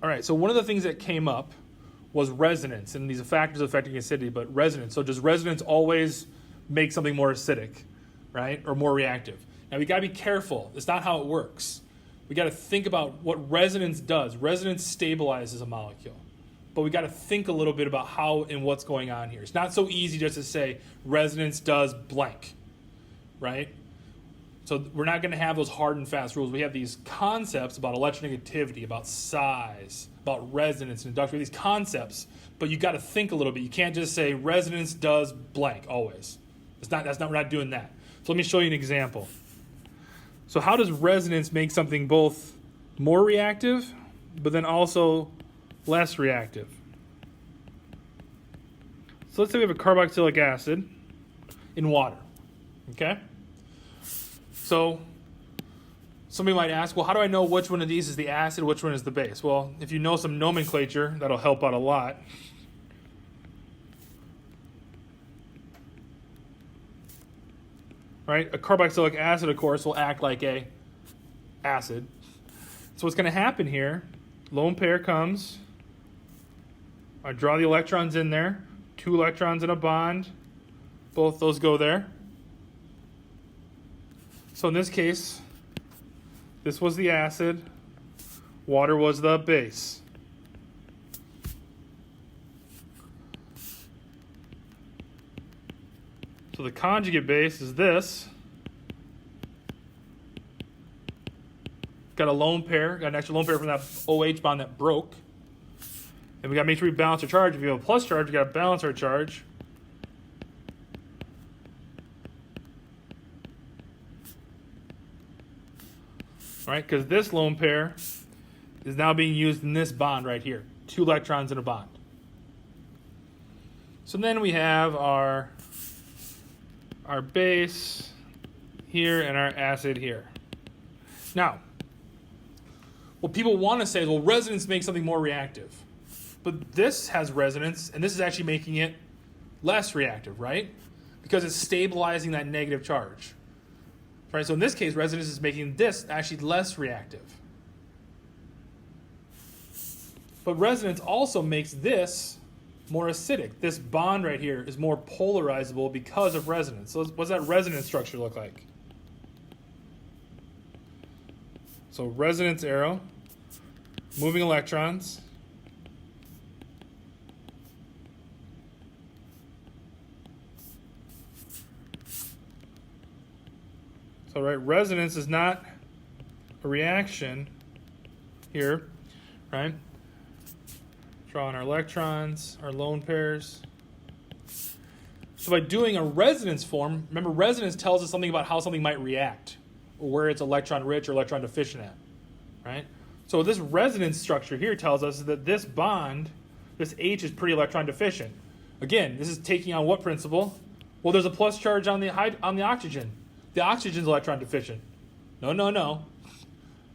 All right, so one of the things that came up was resonance, and these are factors affecting acidity, but resonance. So does resonance always make something more acidic, right, or more reactive? Now, we got to be careful. It's not how it works. We got to think about what resonance does. Resonance stabilizes a molecule. But we got to think a little bit about how and what's going on here. It's not so easy just to say resonance does blank, right? So we're not going to have those hard and fast rules. We have these concepts about electronegativity, about size, about resonance and induction, these concepts, but you got to think a little bit. You can't just say resonance does blank always. We're not doing that. So let me show you an example. So how does resonance make something both more reactive, but then also less reactive? So let's say we have a carboxylic acid in water, okay? So somebody might ask, well, how do I know which one of these is the acid, which one is the base? Well, if you know some nomenclature, that'll help out a lot. Right? A carboxylic acid, of course, will act like a acid. So what's going to happen here, lone pair comes, I draw the electrons in there, 2 electrons in a bond, both those go there. So in this case, this was the acid, water was the base. So the conjugate base is this. Got a lone pair, got an extra lone pair from that OH bond that broke. And we got to make sure we balance our charge. If you have a plus charge, we got to balance our charge. All right, because this lone pair is now being used in this bond right here. 2 electrons in a bond. So then we have our base here and our acid here. Now, what people want to say is, well, resonance makes something more reactive. But this has resonance, and this is actually making it less reactive, right? Because it's stabilizing that negative charge. Right? So in this case, resonance is making this actually less reactive. But resonance also makes this more acidic. This bond right here is more polarizable because of resonance. So what does that resonance structure look like? So resonance arrow, moving electrons. So right, resonance is not a reaction here, right? Drawing our electrons, our lone pairs. So by doing a resonance form, remember resonance tells us something about how something might react, or where it's electron rich or electron deficient at, right? So this resonance structure here tells us that this bond, this H, is pretty electron deficient. Again, this is taking on what principle? Well, there's a plus charge on the oxygen. The oxygen's electron deficient. No.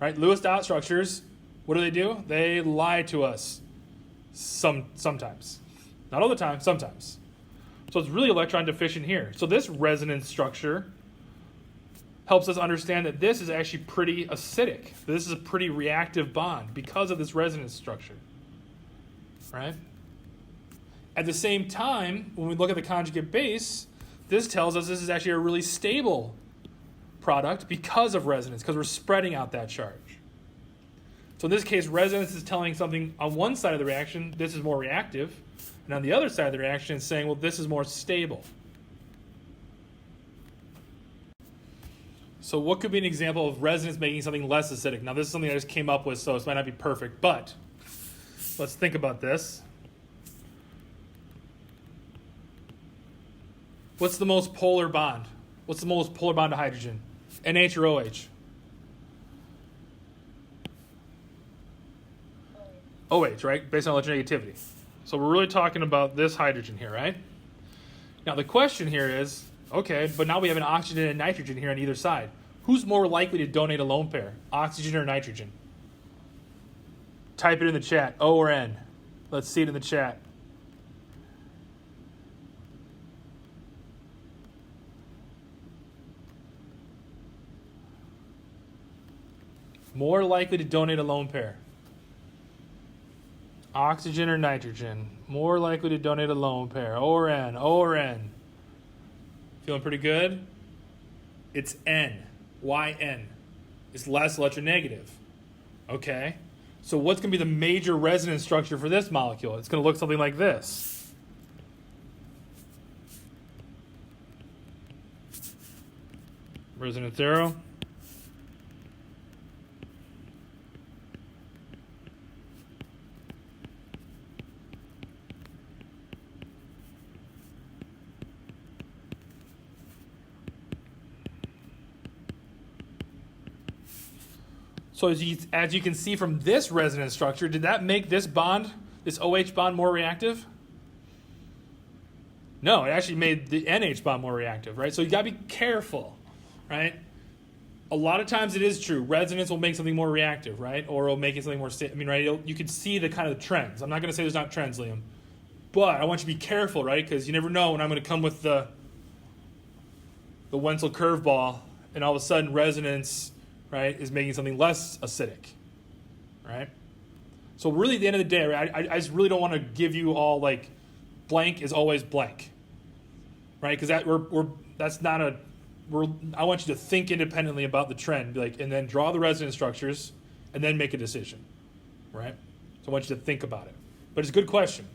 Right? Lewis dot structures, what do? They lie to us. Sometimes. Not all the time, sometimes. So it's really electron deficient here. So this resonance structure helps us understand that this is actually pretty acidic. This is a pretty reactive bond because of this resonance structure. Right? At the same time, when we look at the conjugate base, this tells us this is actually a really stable product because of resonance, because we're spreading out that charge. So in this case, resonance is telling something on one side of the reaction, this is more reactive, and on the other side of the reaction, it's saying, well, this is more stable. So what could be an example of resonance making something less acidic? Now, this is something I just came up with, so this might not be perfect, but let's think about this. What's the most polar bond? What's the most polar bond to hydrogen? NH or OH? OH, right? Based on electronegativity. So we're really talking about this hydrogen here, right? Now the question here is, okay, but now we have an oxygen and nitrogen here on either side. Who's more likely to donate a lone pair? Oxygen or nitrogen? Type it in the chat, O or N. Let's see it in the chat. More likely to donate a lone pair. Oxygen or nitrogen? More likely to donate a lone pair. O or N? O or N? Feeling pretty good? It's N. Why N? It's less electronegative. Okay. So what's going to be the major resonance structure for this molecule? It's going to look something like this. Resonance arrow. So as you can see from this resonance structure, did that make this bond, this OH bond, more reactive? No, it actually made the NH bond more reactive, right? So you got to be careful, right? A lot of times it is true. Resonance will make something more reactive, right? Or it'll make it something more right? You can see the kind of trends. I'm not going to say there's not trends, Liam. But I want you to be careful, right? Because you never know when I'm going to come with the Wenzel curveball, and all of a sudden resonance, right, is making something less acidic, right? So really, at the end of the day, right, I just really don't want to give you all like blank is always blank, right? Because I want you to think independently about the trend, and then draw the resonance structures, and then make a decision, right? So I want you to think about it. But it's a good question.